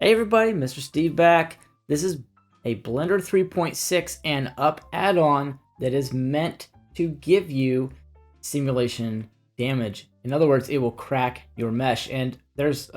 Hey everybody, Mr. Steve back. This is a Blender 3.6 and up add-on that is meant to give you simulation damage. In other words, it will crack your mesh. And there's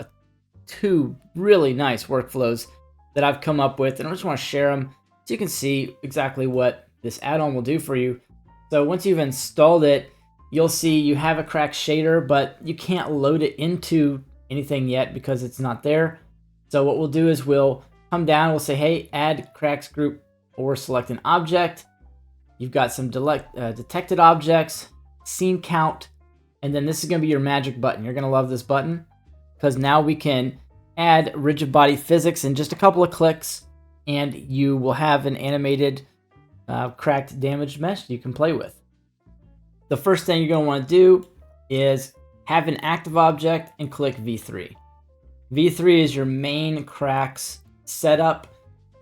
two really nice workflows that I've come up with, and I just want to share them so you can see exactly what this add-on will do for you. So once you've installed it, you'll see you have a crack shader, but you can't load it into anything yet because it's not there. So what we'll do is we'll come down, we'll say, hey, add cracks group, or select an object. You've got some detected objects, scene count, and then this is going to be your magic button. You're going to love this button because now we can add rigid body physics in just a couple of clicks, and you will have an animated cracked damaged mesh you can play with. The first thing you're going to want to do is have an active object and click V3. V3 is your main cracks setup,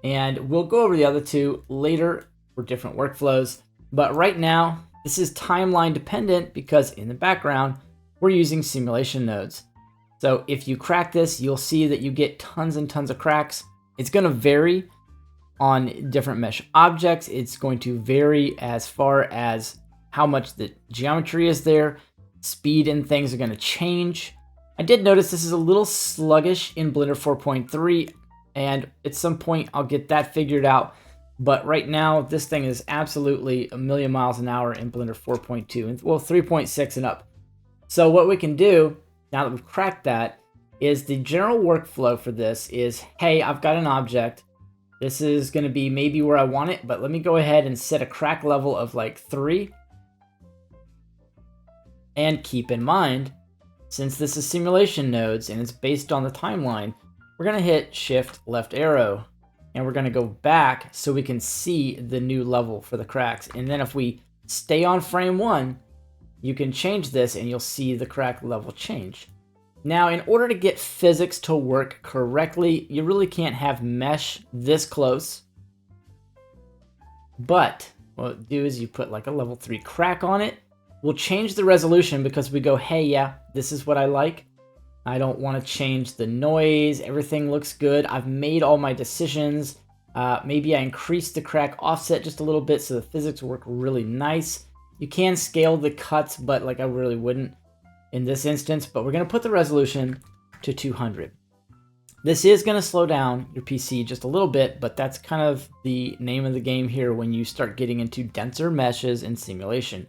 and we'll go over the other two later for different workflows. But right now, this is timeline dependent because in the background, we're using simulation nodes. So if you crack this, you'll see that you get tons and tons of cracks. It's going to vary on different mesh objects. It's going to vary as far as how much the geometry is there. Speed and things are going to change. I did notice this is a little sluggish in Blender 4.3, and at some point I'll get that figured out. But right now, this thing is absolutely a million miles an hour in Blender 4.2, and well, 3.6 and up. So what we can do, now that we've cracked that, is the general workflow for this is, hey, I've got an object. This is going to be maybe where I want it, but let me go ahead and set a crack level of like 3. And keep in mind, since this is simulation nodes and it's based on the timeline, we're going to hit shift left arrow and we're going to go back so we can see the new level for the cracks. And then if we stay on frame 1, you can change this and you'll see the crack level change. Now, in order to get physics to work correctly, you really can't have mesh this close. But what we'll do is you put like a level 3 crack on it. We'll change the resolution because we go, hey, yeah, this is what I like. I don't want to change the noise. Everything looks good. I've made all my decisions. Maybe I increase the crack offset just a little bit so the physics work really nice. You can scale the cuts, but like I really wouldn't in this instance. But we're going to put the resolution to 200. This is going to slow down your PC just a little bit, but that's kind of the name of the game here when you start getting into denser meshes and simulation.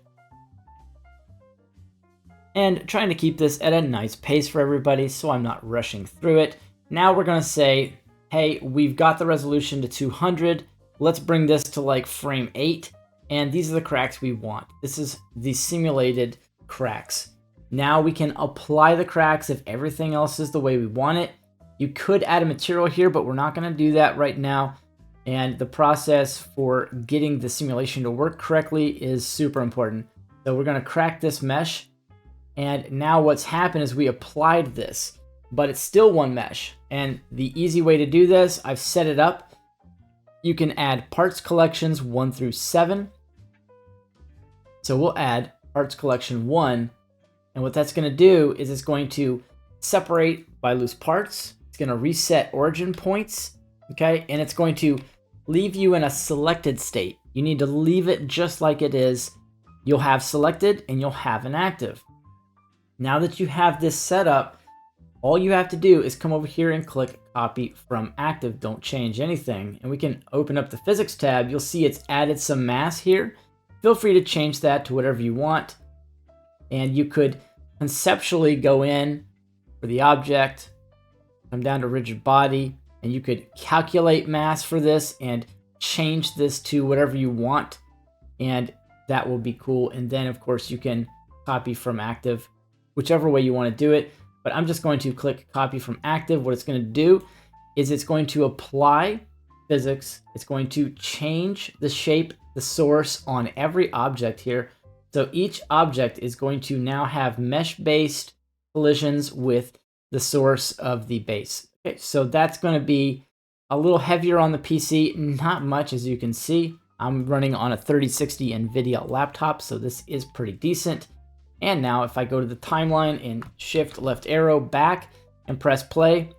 And trying to keep this at a nice pace for everybody so I'm not rushing through it. Now we're going to say, hey, we've got the resolution to 200. Let's bring this to like frame 8. And these are the cracks we want. This is the simulated cracks. Now we can apply the cracks if everything else is the way we want it. You could add a material here, but we're not going to do that right now. And the process for getting the simulation to work correctly is super important. So we're going to crack this mesh. And now what's happened is we applied this, but it's still one mesh. And the easy way to do this, I've set it up. You can add parts collections 1 through 7. So we'll add parts collection 1. And what that's going to do is it's going to separate by loose parts. It's going to reset origin points. Okay. And it's going to leave you in a selected state. You need to leave it just like it is. You'll have selected and you'll have an active. Now that you have this set up, all you have to do is come over here and click copy from active. Don't change anything. And we can open up the physics tab. You'll see it's added some mass here. Feel free to change that to whatever you want. And you could conceptually go in for the object, come down to rigid body, and you could calculate mass for this and change this to whatever you want. And that will be cool. And then of course you can copy from active, whichever way you want to do it. But I'm just going to click copy from active. What it's going to do is it's going to apply physics. It's going to change the shape, the source on every object here. So each object is going to now have mesh-based collisions with the source of the base. Okay, so that's going to be a little heavier on the PC. Not much, as you can see. I'm running on a 3060 NVIDIA laptop, so this is pretty decent. And now if I go to the timeline and shift left arrow back and press play,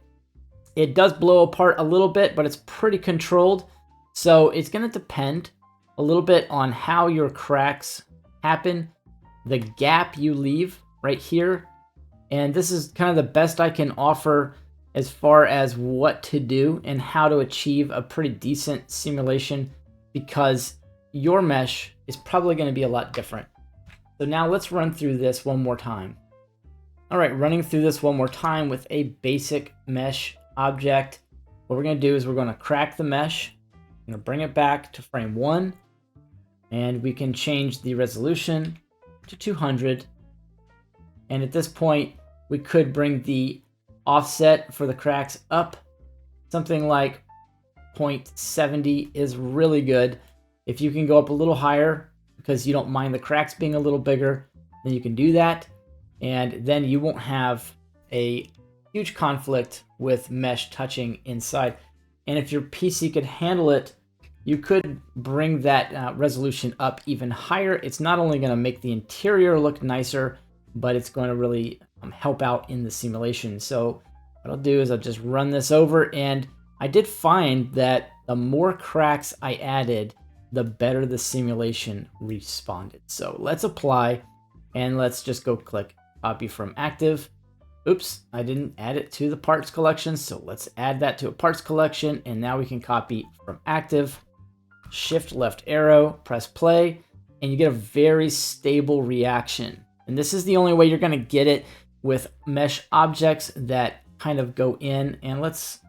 It does blow apart a little bit, but it's pretty controlled. So it's going to depend a little bit on how your cracks happen, the gap you leave right here. And this is kind of the best I can offer as far as what to do and how to achieve a pretty decent simulation, because your mesh is probably going to be a lot different. So now let's run through this one more time. All right, running through this one more time with a basic mesh object. What we're going to do is we're going to crack the mesh. I'm going to bring it back to frame 1, and we can change the resolution to 200. And at this point, we could bring the offset for the cracks up. Something like 0.70 is really good. If you can go up a little higher because you don't mind the cracks being a little bigger, then you can do that. And then you won't have a huge conflict with mesh touching inside. And if your PC could handle it, you could bring that resolution up even higher. It's not only going to make the interior look nicer, but it's going to really help out in the simulation. So what I'll do is I'll just run this over, and I did find that the more cracks I added, the better the simulation responded. So let's apply, and let's just go click copy from active. Oops, I didn't add it to the parts collection, so let's add that to a parts collection, and now we can copy from active, shift left arrow, press play, and you get a very stable reaction. And this is the only way you're going to get it with mesh objects that kind of go in. And let's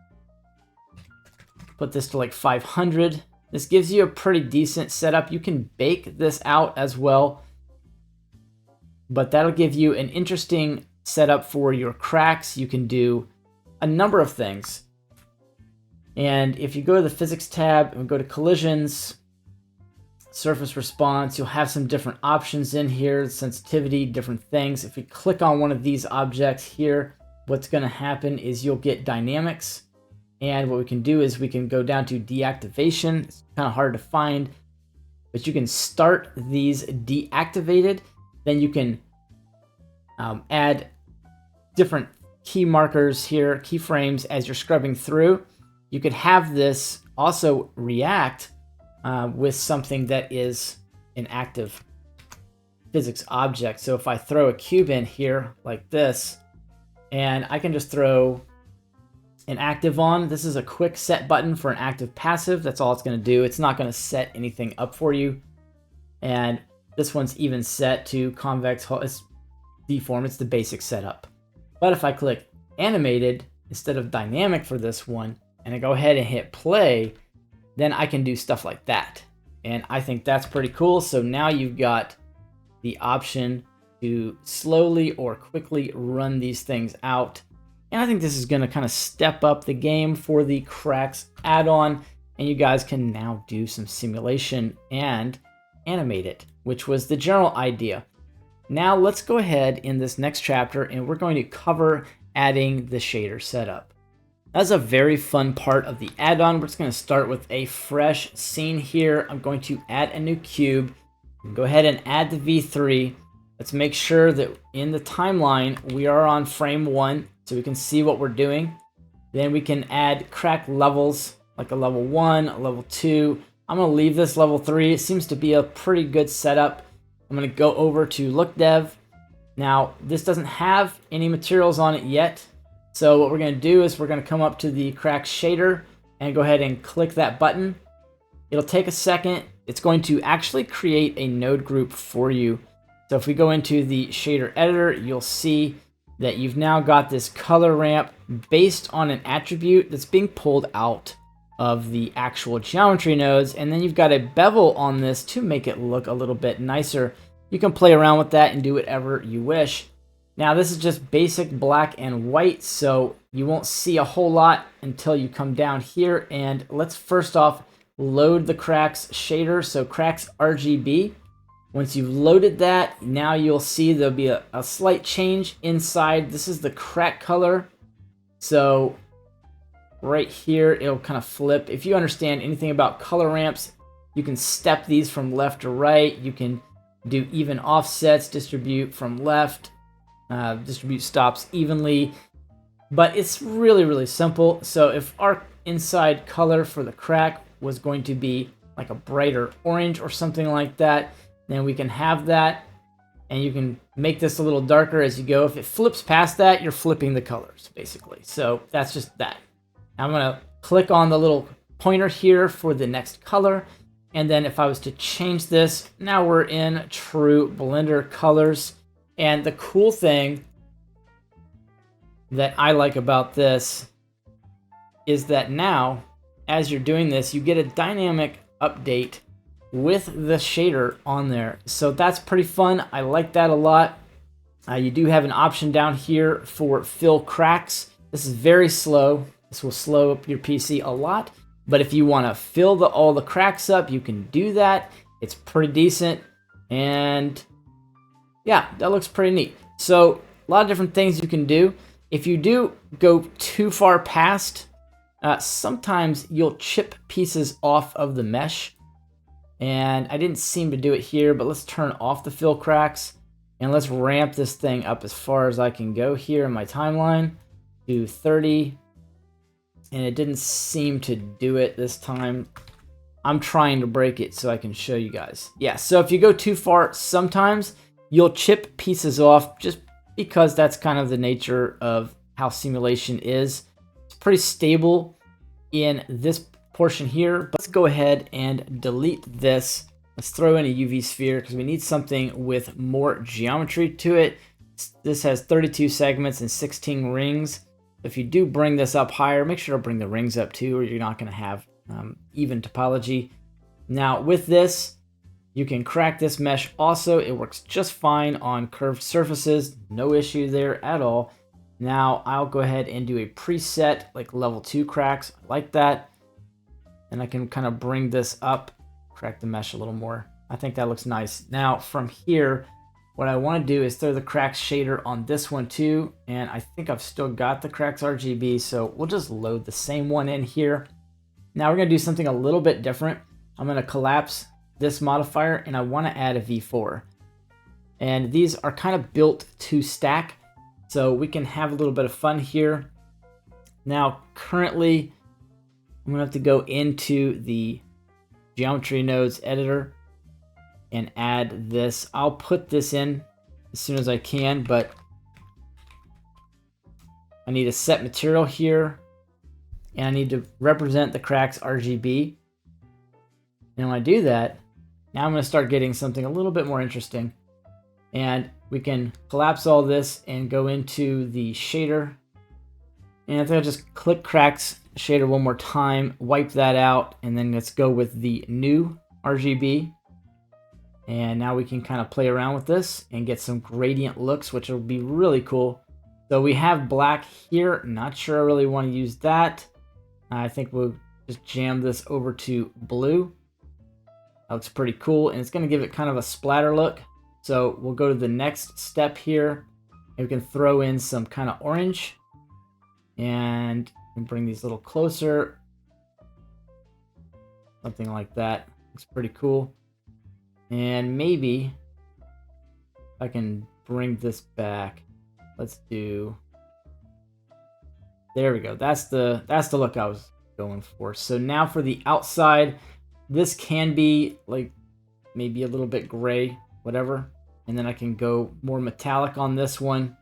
put this to like 500. This gives you a pretty decent setup. You can bake this out as well, but that'll give you an interesting setup for your cracks. You can do a number of things. And if you go to the physics tab and go to collisions, surface response, you'll have some different options in here, sensitivity, different things. If you click on one of these objects here, what's going to happen is you'll get dynamics. And what we can do is we can go down to deactivation. It's kind of hard to find, but you can start these deactivated. Then you can add different key markers here, keyframes as you're scrubbing through. You could have this also react with something that is an active physics object. So if I throw a cube in here like this, and I can just throw an active on. This is a quick set button for an active passive. That's all it's going to do. It's not going to set anything up for you. And this one's even set to convex, it's deform, it's the basic setup. But if I click animated instead of dynamic for this one, and I go ahead and hit play, then I can do stuff like that. And I think that's pretty cool. So now you've got the option to slowly or quickly run these things out. And I think this is going to kind of step up the game for the cracks add-on, and you guys can now do some simulation and animate it, which was the general idea. Now let's go ahead in this next chapter, and we're going to cover adding the shader setup. That's a very fun part of the add-on. We're just going to start with a fresh scene here. I'm going to add a new cube. Go ahead and add the V3. Let's make sure that in the timeline we are on frame 1 so we can see what we're doing. Then we can add crack levels like a level 1, a level 2. I'm going to leave this level 3. It seems to be a pretty good setup. I'm going to go over to look dev. Now this doesn't have any materials on it yet. So what we're going to do is we're going to come up to the crack shader and go ahead and click that button. It'll take a second. It's going to actually create a node group for you. So if we go into the shader editor, you'll see that you've now got this color ramp based on an attribute that's being pulled out of the actual geometry nodes. And then you've got a bevel on this to make it look a little bit nicer. You can play around with that and do whatever you wish. Now this is just basic black and white, so you won't see a whole lot until you come down here. And let's first off load the cracks shader, so cracks RGB. Once you've loaded that, now you'll see there'll be a slight change inside. This is the crack color. So right here, it'll kind of flip. If you understand anything about color ramps, you can step these from left to right. You can do even offsets, distribute from left, distribute stops evenly. But it's really, really simple. So if our inside color for the crack was going to be like a brighter orange or something like that, then we can have that, and you can make this a little darker as you go. If it flips past that, you're flipping the colors, basically. So that's just that. Now I'm gonna click on the little pointer here for the next color, and then if I was to change this, now we're in true Blender colors. And the cool thing that I like about this is that now, as you're doing this, you get a dynamic update with the shader on there. So that's pretty fun. I like that a lot. You do have an option down here for fill cracks. This is very slow. This will slow up your PC a lot. But if you want to fill all the cracks up, you can do that. It's pretty decent. And yeah, that looks pretty neat. So a lot of different things you can do. If you do go too far past, sometimes you'll chip pieces off of the mesh. And I didn't seem to do it here, but let's turn off the fill cracks. And let's ramp this thing up as far as I can go here in my timeline to 30. And it didn't seem to do it this time. I'm trying to break it so I can show you guys. Yeah, so if you go too far, sometimes you'll chip pieces off just because that's kind of the nature of how simulation is. It's pretty stable in this portion here, but let's go ahead and delete this. Let's throw in a UV sphere because we need something with more geometry to it. This has 32 segments and 16 rings. If you do bring this up higher, make sure to bring the rings up too, or you're not going to have even topology. Now with this, you can crack this mesh also. It works just fine on curved surfaces. No issue there at all. Now I'll go ahead and do a preset like level 2 cracks. I like that. And I can kind of bring this up, crack the mesh a little more. I think that looks nice. Now from here, what I want to do is throw the cracks shader on this one too. And I think I've still got the cracks RGB, so we'll just load the same one in here. Now we're going to do something a little bit different. I'm going to collapse this modifier and I want to add a V4. And these are kind of built to stack, so we can have a little bit of fun here. Now currently, I'm going to have to go into the geometry nodes editor and add this. I'll put this in as soon as I can, but I need a set material here and I need to represent the cracks RGB. And when I do that, now I'm going to start getting something a little bit more interesting. And we can collapse all this and go into the shader. And I think I'll just click cracks shader one more time, wipe that out, and then let's go with the new RGB. And now we can kind of play around with this and get some gradient looks, which will be really cool. So we have black here. Not sure I really want to use that. I think we'll just jam this over to blue. That looks pretty cool, and it's going to give it kind of a splatter look. So we'll go to the next step here, and we can throw in some kind of orange. And bring these a little closer. Something like that. Looks pretty cool. And maybe I can bring this back. Let's do. There we go. That's the look I was going for. So now for the outside, this can be like maybe a little bit gray, whatever. And then I can go more metallic on this one.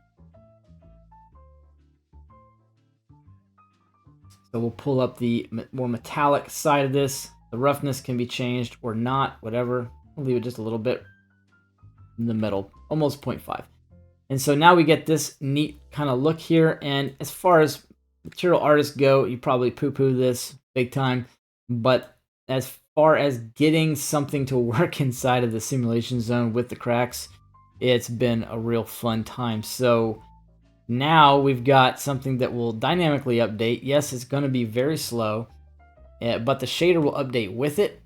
So we'll pull up the more metallic side of this. The roughness can be changed or not, whatever. We'll leave it just a little bit in the middle, almost 0.5. And so now we get this neat kind of look here. And as far as material artists go, you probably poo-poo this big time. But as far as getting something to work inside of the simulation zone with the cracks, it's been a real fun time. So now we've got something that will dynamically update. Yes, it's going to be very slow, but the shader will update with it.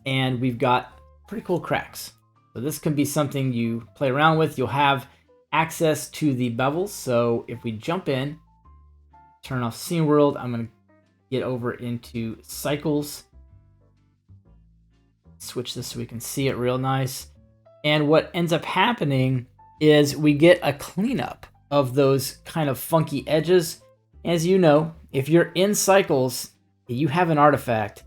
And we've got pretty cool cracks. So this can be something you play around with. You'll have access to the bevels. So if we jump in, turn off Scene World, I'm going to get over into Cycles. Switch this so we can see it real nice. And what ends up happening is we get a cleanup of those kind of funky edges. As you know, if you're in cycles, you have an artifact,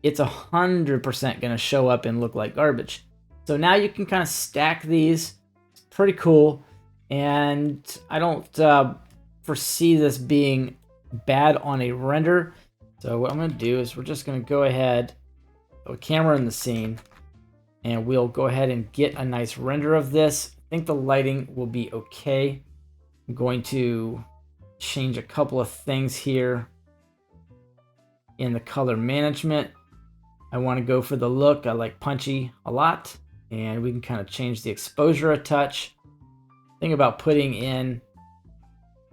it's 100% going to show up and look like garbage. So now you can kind of stack these. It's pretty cool. And I don't foresee this being bad on a render. So what I'm going to do is we're just going to go ahead, put a camera in the scene, and we'll go ahead and get a nice render of this. I think the lighting will be okay. I'm going to change a couple of things here in the color management. I want to go for the look. I like punchy a lot, and we can kind of change the exposure a touch. Think about putting in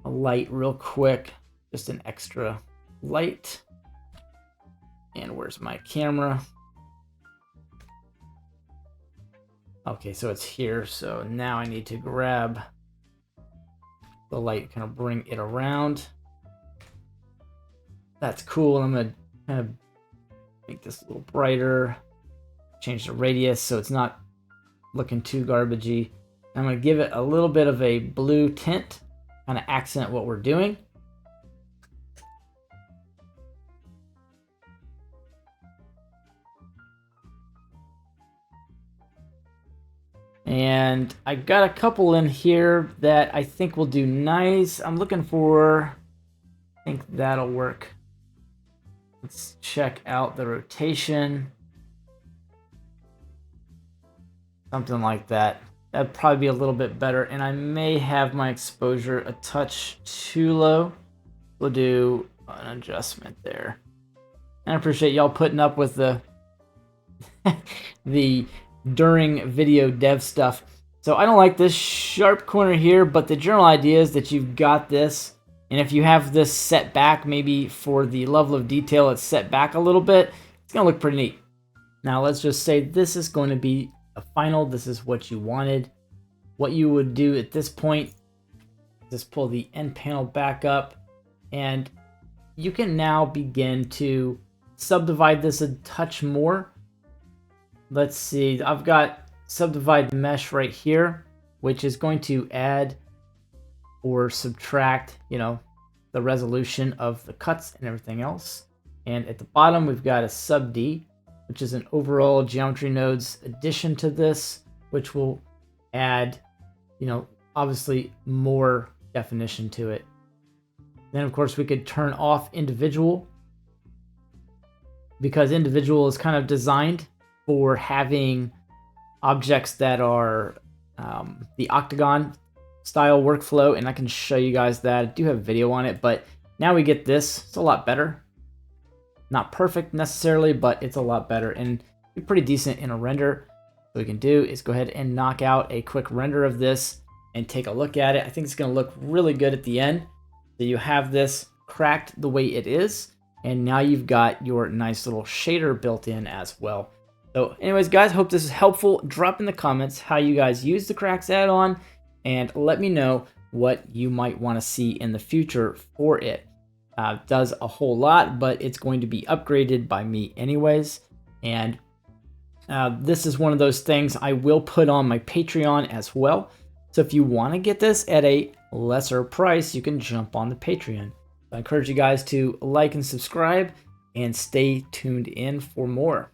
a light real quick, just an extra light. And where's my camera? Okay, so it's here. So now I need to grab the light, kind of bring it around. That's cool. I'm gonna kind of make this a little brighter, change the radius so it's not looking too garbagey. I'm gonna give it a little bit of a blue tint, kind of accent what we're doing. And I got a couple in here that I think will do nice. I'm looking for, I think that'll work. Let's check out the rotation. Something like that. That'd probably be a little bit better. And I may have my exposure a touch too low. We'll do an adjustment there. And I appreciate y'all putting up with the the during video dev stuff. So I don't like this sharp corner here, but the general idea is that you've got this, and if you have this set back, maybe for the level of detail it's set back a little bit, it's gonna look pretty neat. Now let's just say this is going to be a final. This is what you wanted. What you would do at this point, just pull the end panel back up, and you can now begin to subdivide this a touch more. Let's see, I've got subdivide mesh right here, which is going to add or subtract, the resolution of the cuts and everything else. And at the bottom, we've got a sub D, which is an overall geometry nodes addition to this, which will add, obviously more definition to it. Then of course we could turn off individual, because individual is kind of designed for having objects that are the octagon style workflow, and I can show you guys that. I do have a video on it, but now we get this. It's a lot better. Not perfect necessarily, but it's a lot better and pretty decent in a render. What we can do is go ahead and knock out a quick render of this and take a look at it. I think it's going to look really good at the end. So you have this cracked the way it is, and now you've got your nice little shader built in as well. So anyways, guys, hope this is helpful. Drop in the comments how you guys use the cracks add-on, and let me know what you might want to see in the future for it. Does a whole lot, but it's going to be upgraded by me anyways. And this is one of those things I will put on my Patreon as well. So if you want to get this at a lesser price, you can jump on the Patreon. I encourage you guys to like and subscribe and stay tuned in for more.